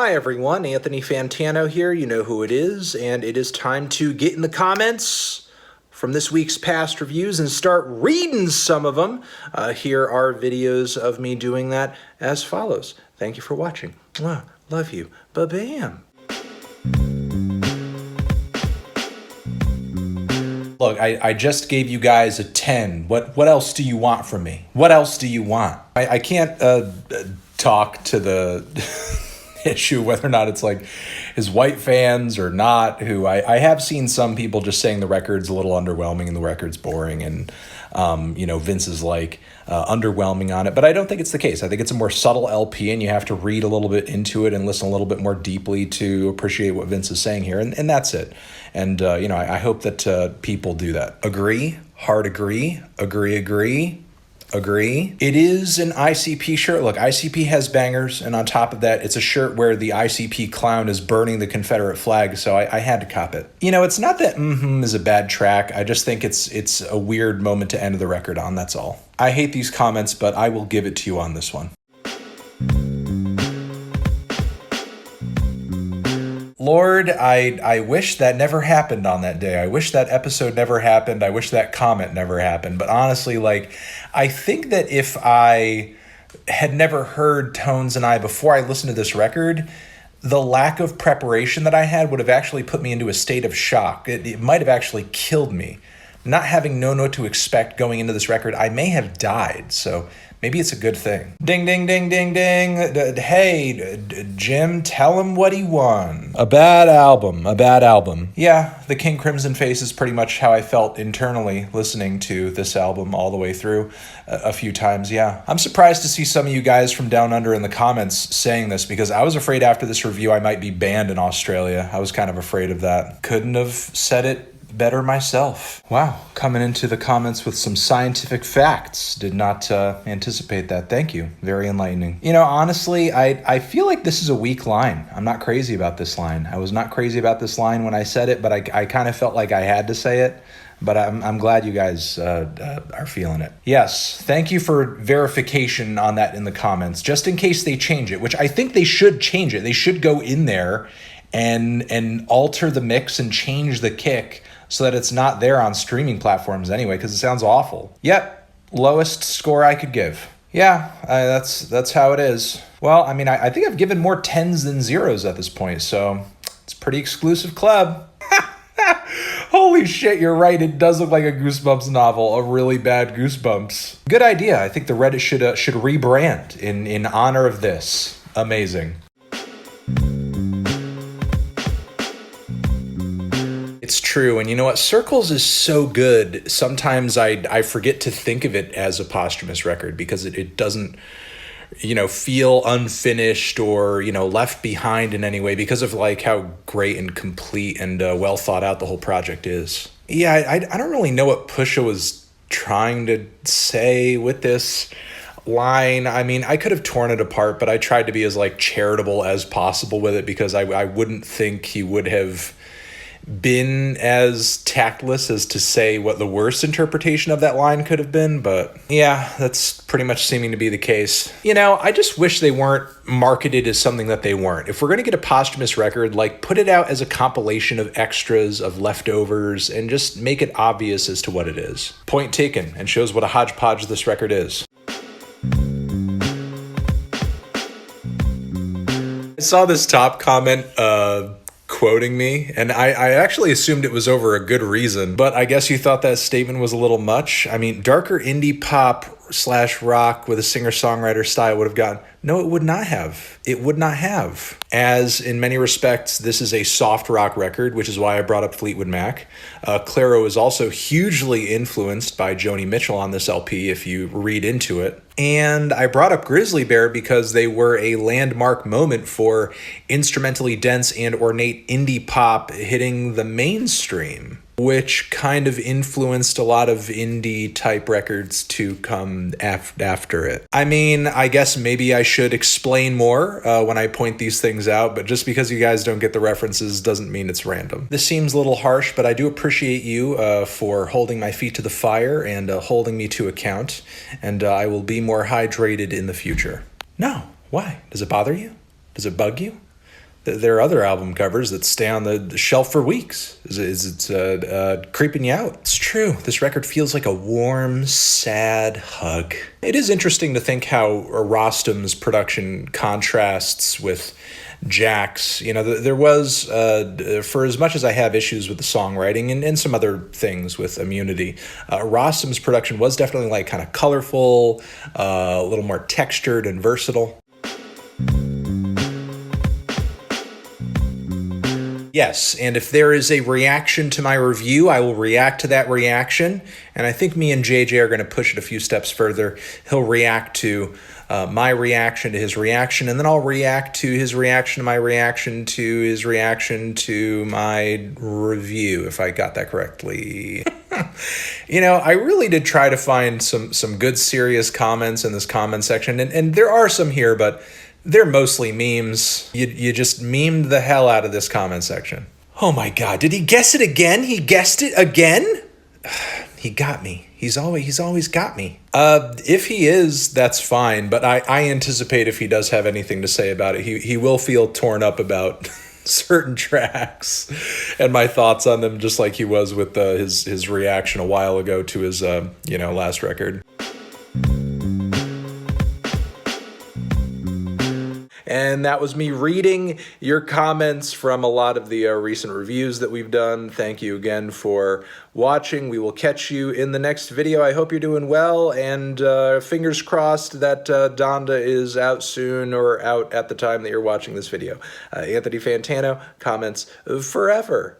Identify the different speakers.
Speaker 1: Hi everyone, Anthony Fantano here, you know who it is, and it is time to get in the comments from this week's past reviews and start reading some of them. Here are videos of me doing that as follows. Thank you for watching. Mwah, love you. Ba-bam. Look, I just gave you guys a 10. What else do you want from me? What else do you want? I can't talk to the issue whether or not it's like his white fans or not, who I have seen some people just saying the record's a little underwhelming and the record's boring and Vince is like underwhelming on it, but I don't think it's the case. I think it's a more subtle LP and you have to read a little bit into it and listen a little bit more deeply to appreciate what Vince is saying here, and that's it. And I hope that people do that. Agree, hard agree. It is an ICP shirt. Look, ICP has bangers, and on top of that, it's a shirt where the ICP clown is burning the Confederate flag, so I had to cop it. It's not that is a bad track. I just think it's a weird moment to end the record on, that's all. I hate these comments, but I will give it to you on this one. Lord, I wish that never happened on that day. I wish that episode never happened. I wish that comment never happened. But honestly, I think that if I had never heard Tones and I before I listened to this record, the lack of preparation that I had would have actually put me into a state of shock. It might have actually killed me. Not having known what to expect going into this record, I may have died. So maybe it's a good thing. Ding, ding, ding, ding, ding. Hey, Jim, tell him what he won. A bad album. Yeah, the King Crimson Face is pretty much how I felt internally listening to this album all the way through a few times, yeah. I'm surprised to see some of you guys from down under in the comments saying this, because I was afraid after this review I might be banned in Australia. I was kind of afraid of that. Couldn't have said it better myself. Wow, coming into the comments with some scientific facts. Did not anticipate that. Thank you. Very enlightening. Honestly, I feel like this is a weak line. I'm not crazy about this line. I was not crazy about this line when I said it, but I kind of felt like I had to say it. But I'm glad you guys are feeling it. Yes, thank you for verification on that in the comments, just in case they change it, which I think they should change it. They should go in there and alter the mix and change the kick so that it's not there on streaming platforms anyway, because it sounds awful. Yep, lowest score I could give. Yeah, that's how it is. Well, I think I've given more 10s than 0s at this point, so it's a pretty exclusive club. Holy shit, you're right. It does look like a Goosebumps novel, a really bad Goosebumps. Good idea. I think the Reddit should rebrand in honor of this. Amazing. It's true, and you know what? Circles is so good. Sometimes I forget to think of it as a posthumous record because it doesn't, feel unfinished or, left behind in any way because of how great and complete and well thought out the whole project is. Yeah, I don't really know what Pusha was trying to say with this line. I could have torn it apart, but I tried to be as charitable as possible with it because I wouldn't think he would have been as tactless as to say what the worst interpretation of that line could have been, but yeah, that's pretty much seeming to be the case. I just wish they weren't marketed as something that they weren't. If we're going to get a posthumous record, put it out as a compilation of extras, of leftovers, and just make it obvious as to what it is. Point taken, and shows what a hodgepodge this record is. I saw this top comment quoting me, and I actually assumed it was over a good reason, but I guess you thought that statement was a little much. Darker indie pop / rock with a singer-songwriter style would have gotten... No, it would not have. It would not have. As in many respects, this is a soft rock record, which is why I brought up Fleetwood Mac. Clairo is also hugely influenced by Joni Mitchell on this LP, if you read into it. And I brought up Grizzly Bear because they were a landmark moment for instrumentally dense and ornate indie pop hitting the mainstream, which kind of influenced a lot of indie type records to come after it. I guess maybe I should explain more when I point these things out, but just because you guys don't get the references doesn't mean it's random. This seems a little harsh, but I do appreciate you for holding my feet to the fire and holding me to account, and I will be more hydrated in the future. No, why? Does it bother you? Does it bug you? There are other album covers that stay on the shelf for weeks. Is it creeping you out? It's true. This record feels like a warm, sad hug. It is interesting to think how Rostam's production contrasts with Jack's. You know, there was, for as much as I have issues with the songwriting and some other things with Immunity, Rostam's production was definitely like kind of colorful, a little more textured and versatile. Yes, and if there is a reaction to my review, I will react to that reaction. And I think me and JJ are going to push it a few steps further. He'll react to my reaction to his reaction, and then I'll react to his reaction to my reaction to his reaction to my review, if I got that correctly. You know, I really did try to find some good, serious comments in this comment section, and there are some here, but they're mostly memes. You just memed the hell out of this comment section. Oh my God, did he guess it again? He guessed it again? He got me. He's always got me. If he is, that's fine, but I anticipate if he does have anything to say about it, he will feel torn up about certain tracks and my thoughts on them, just like he was with his reaction a while ago to his last record. And that was me reading your comments from a lot of the recent reviews that we've done. Thank you again for watching. We will catch you in the next video. I hope you're doing well, and fingers crossed that Donda is out soon or out at the time that you're watching this video. Anthony Fantano, comments forever.